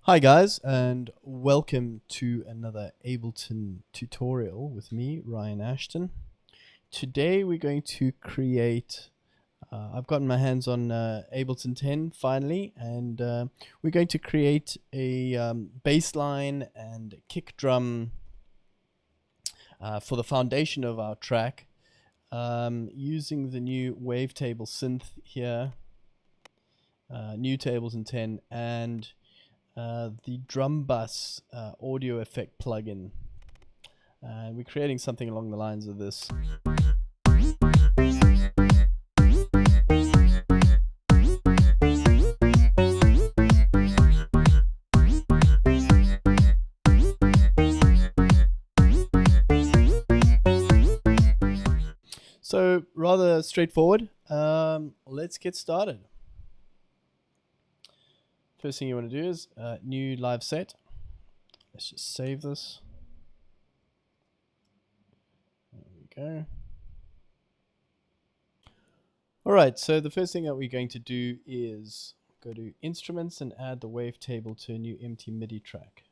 Hi guys, and welcome to another Ableton tutorial with me, Ryan Ashton. Today we're going to create, I've gotten my hands on Ableton 10 finally, and we're going to create a bass line and kick drum for the foundation of our track using the new Wavetable synth here, new to Ableton 10, and the drum bus audio effect plugin. We're creating something along the lines of this. So rather straightforward. Let's get started. First thing you want to do is new live set. Let's just save this. There we go. Alright, so the first thing that we're going to do is go to instruments and add the wavetable to a new empty MIDI track.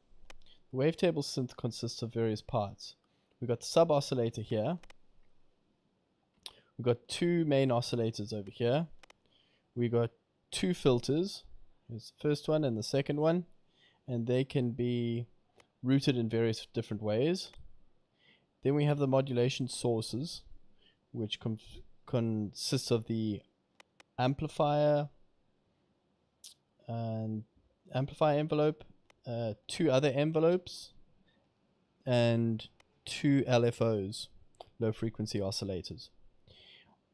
The wavetable synth consists of various parts. We've got the sub oscillator here. We've got two main oscillators over here. We've got two filters. Here's the first one and the second one, and they can be routed in various different ways. Then we have the modulation sources, which consists of the amplifier and amplifier envelope, two other envelopes, and two LFOs, low frequency oscillators.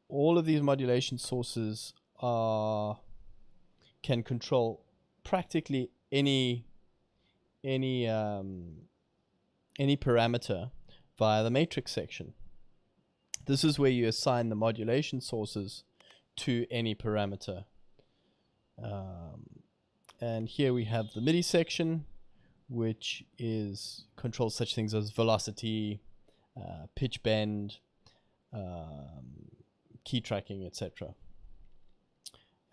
All of these modulation sources can control practically any parameter via the matrix section. This is where you assign the modulation sources to any parameter. And here we have the MIDI section, which controls such things as velocity, pitch bend, key tracking, etc.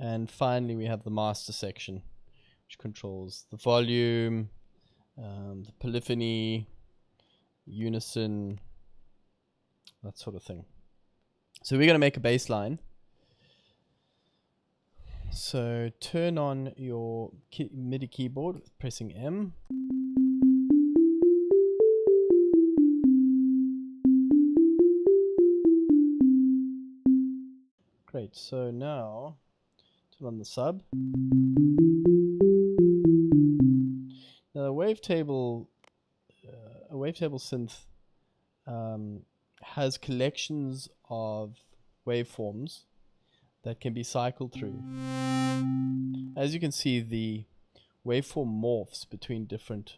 And finally we have the master section, which controls the volume, the polyphony, unison, that sort of thing. So we're going to make a bass line. So turn on your MIDI keyboard with pressing M. Great, so now turn on the sub. Now the wavetable synth has collections of waveforms that can be cycled through. As you can see, the waveform morphs between different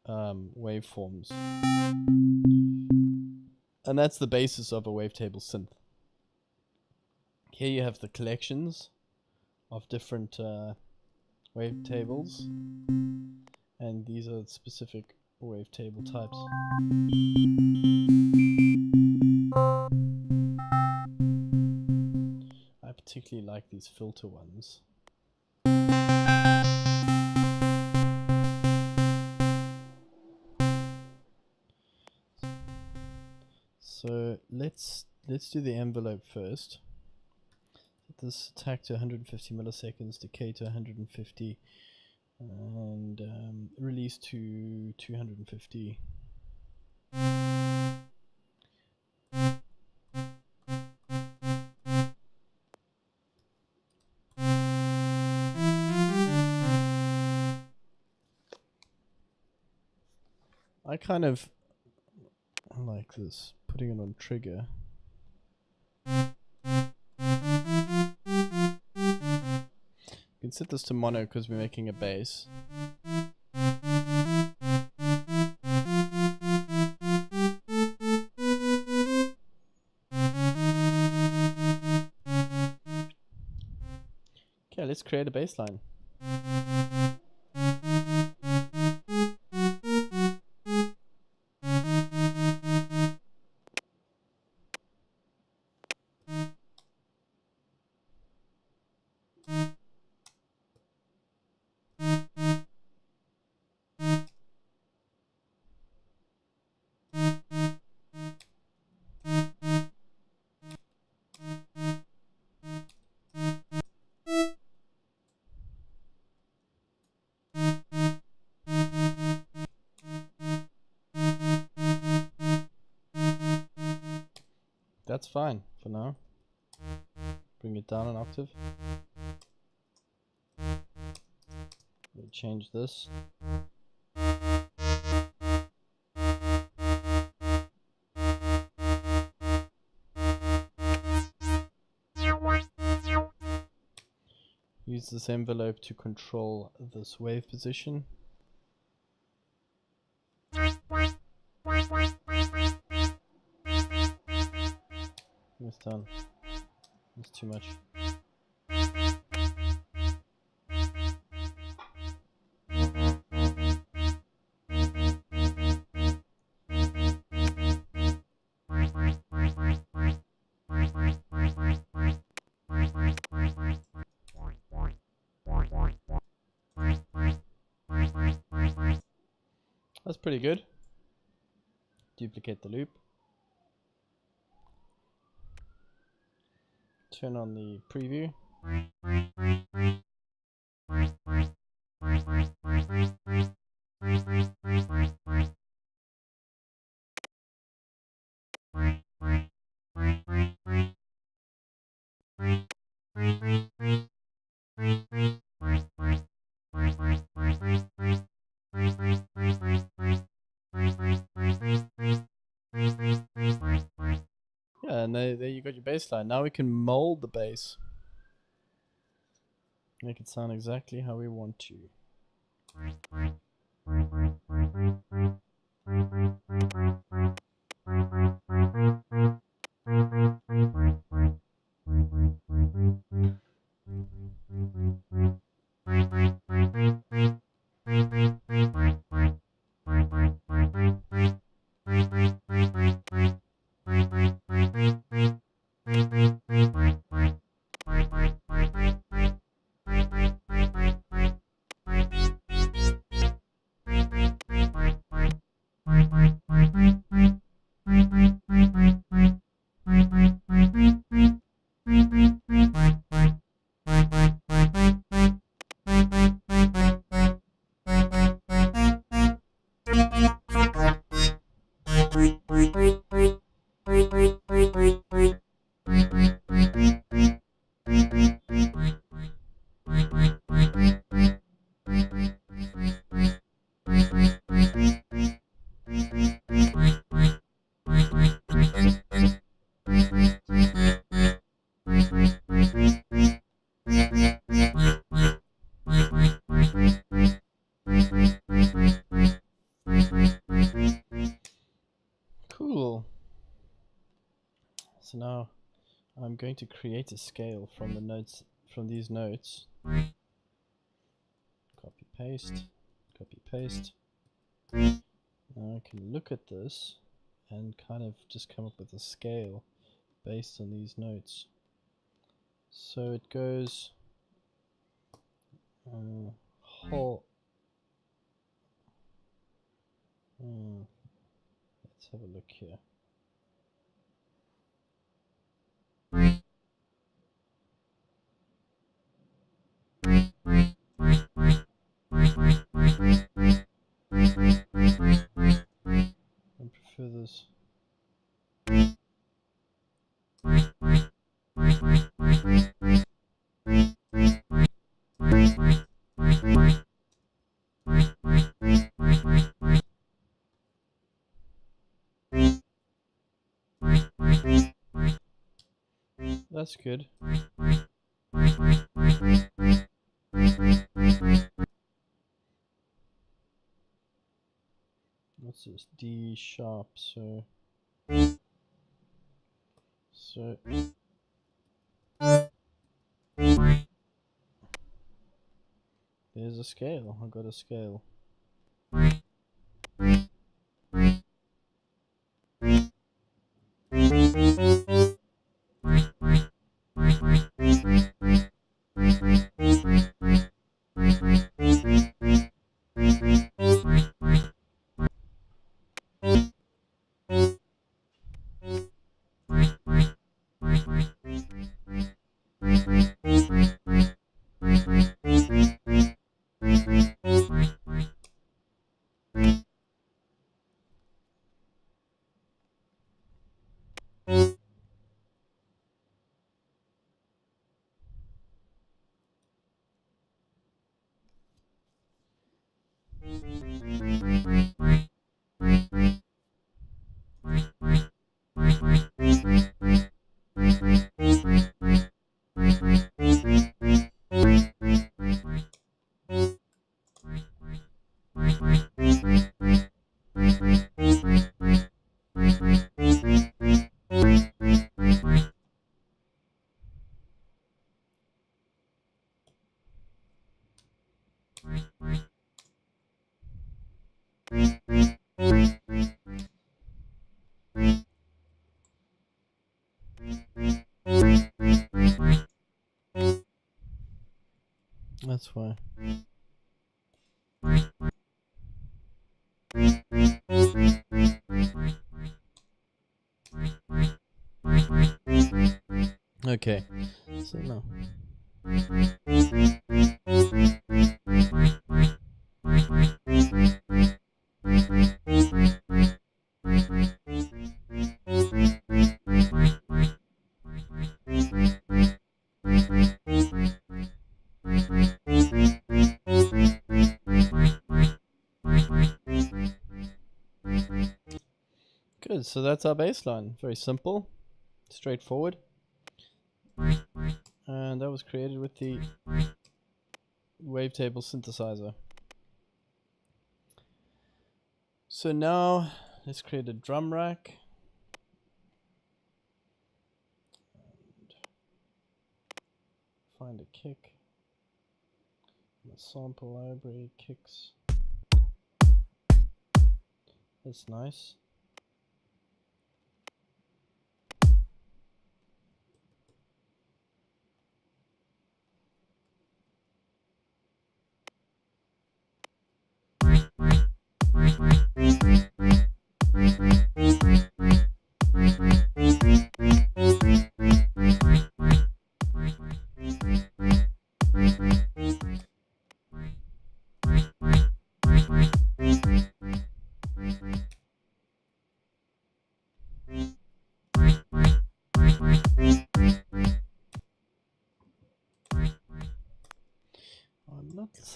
waveforms, and that's the basis of a wavetable synth. Here you have the collections of different wavetables, and these are specific wavetable types. I particularly like these filter ones. So let's do the envelope first. Set this attack to 150 milliseconds, decay to 150, and release to 250. I kind of like this, putting it on trigger. You can set this to mono because we're making a bass. Okay, let's create a bass line. That's fine for now. Bring it down an octave. We'll change this. Use this envelope to control this wave position. It's done. It's too much. That's pretty good. Duplicate the loop. Turn on the preview. Yeah, and there you got your bass line. Now we can mold the bass. Make it sound exactly how we want to. Cool. So now I'm going to create a scale from the notes, from these notes. Copy paste, copy paste. Now I can look at this and kind of just come up with a scale based on these notes. So it goes whole. Let's have a look here. I prefer this. That's good. What's this? D sharp, so there's a scale. I got a scale. That's why. Okay, so now. Good, so that's our bass line. Very simple, straightforward. And that was created with the Wavetable synthesizer. So now let's create a drum rack. And find a kick. The sample library, kicks. That's nice.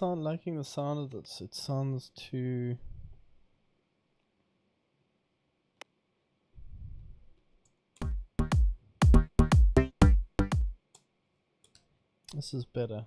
I'm not liking the sound of this. It sounds too... This is better.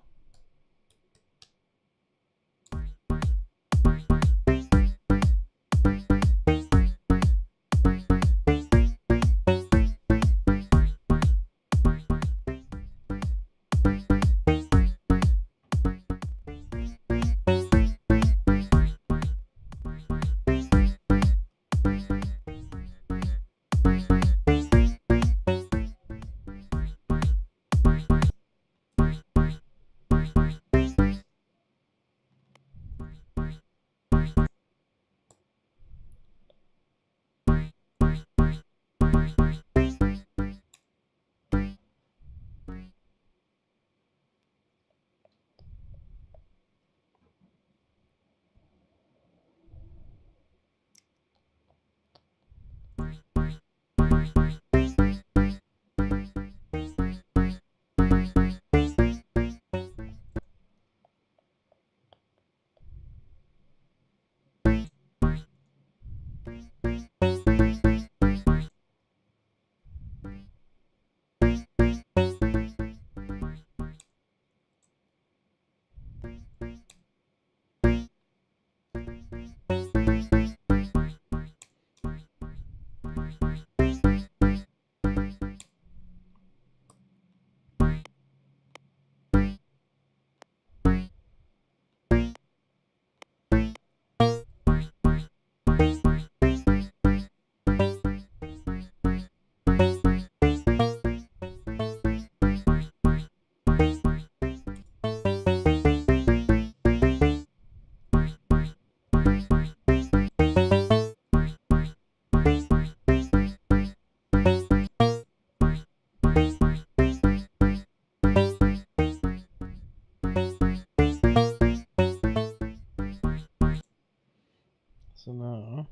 So now,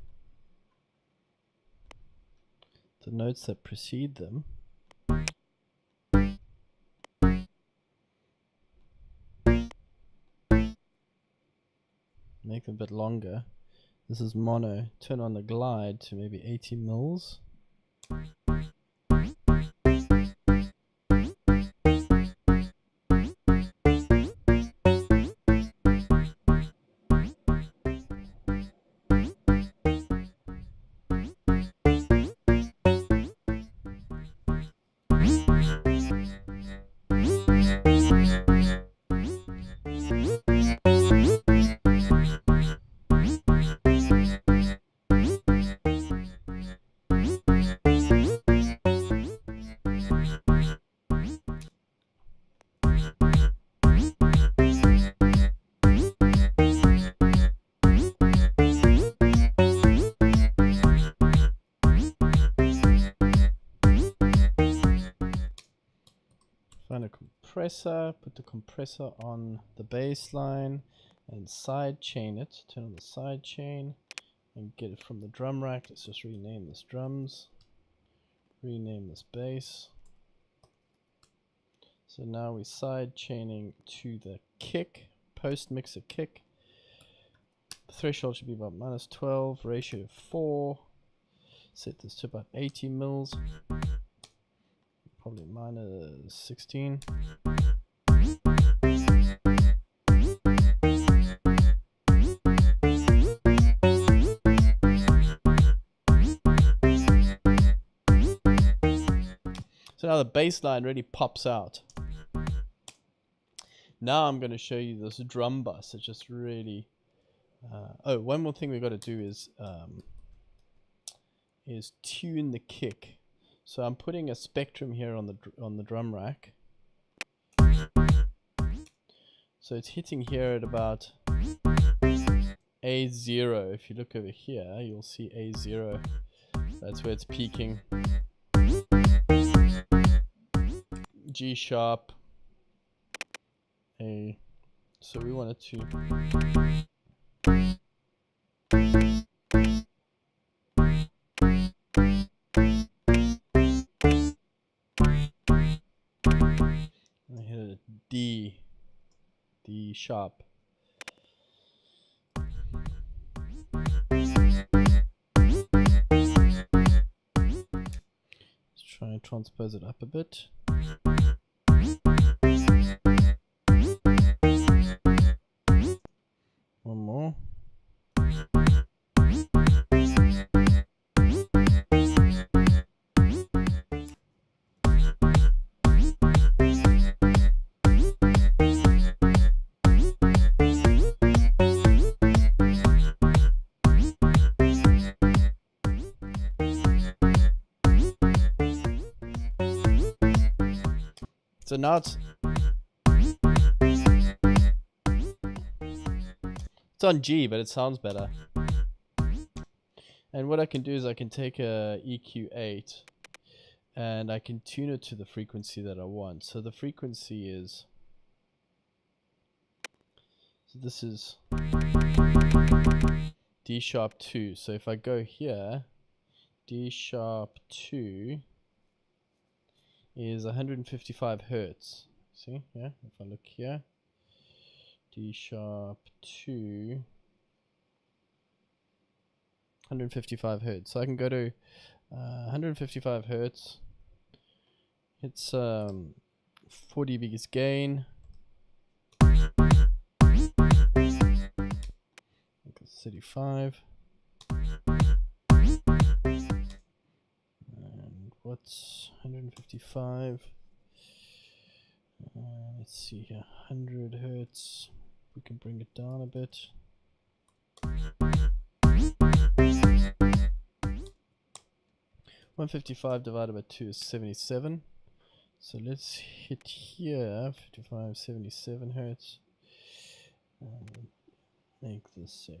the notes that precede them make them a bit longer. This is mono. Turn on the glide to maybe 80 mils. compressor, put the compressor on the bass line and side chain it, turn on the side chain and get it from the drum rack. Let's just rename this drums, rename this bass. So now we're side chaining to the kick, post mixer kick. The threshold should be about -12, ratio 4. Set this to about 80 mils, probably -16. So now the bass line really pops out. Now I'm going to show you this drum bus. It just really... oh, one more thing we've got to do is tune the kick. So I'm putting a spectrum here on the drum rack. So it's hitting here at about A0. If you look over here, you'll see A0. That's where it's peaking. G sharp, A. So we want it to... I hit a D sharp. Let's try and transpose it up a bit. One more. So now it's on G, but it sounds better. And what I can do is I can take a EQ8 and I can tune it to the frequency that I want. So the frequency is, so this is D sharp 2. So if I go here, D sharp 2 is 155 hertz. See, yeah, if I look here, D sharp 2, 155 hertz. So I can go to 155 hertz. It's 4 dB's gain. 35. And what's 155? Let's see here, 100 hertz. We can bring it down a bit. 155 divided by 2 is 77. So let's hit here 55, 77 hertz. Make this a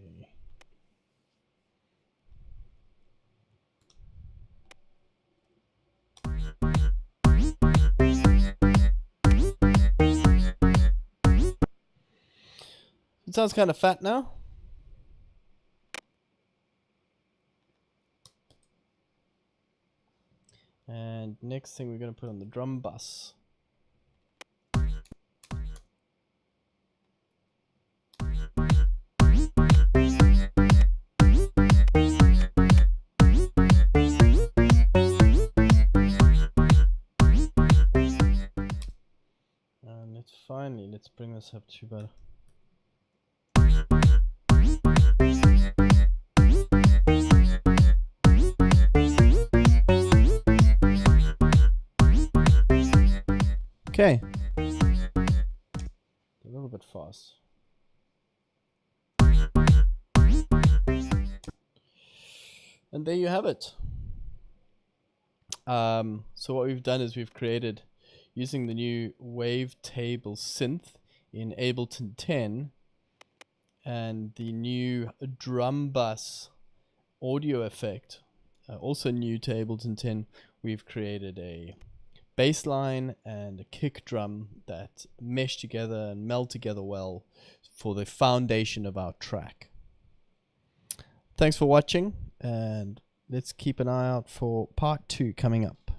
it sounds kind of fat now. And next thing we're going to put on the drum bus. And let's bring this up to about okay. A little bit fast. And there you have it. So what we've done is we've created, using the new Wavetable synth in Ableton 10 and the new drum bus audio effect, also new to Ableton 10, we've created a bass line and a kick drum that mesh together and meld together well for the foundation of our track. Thanks for watching, and let's keep an eye out for part 2 coming up.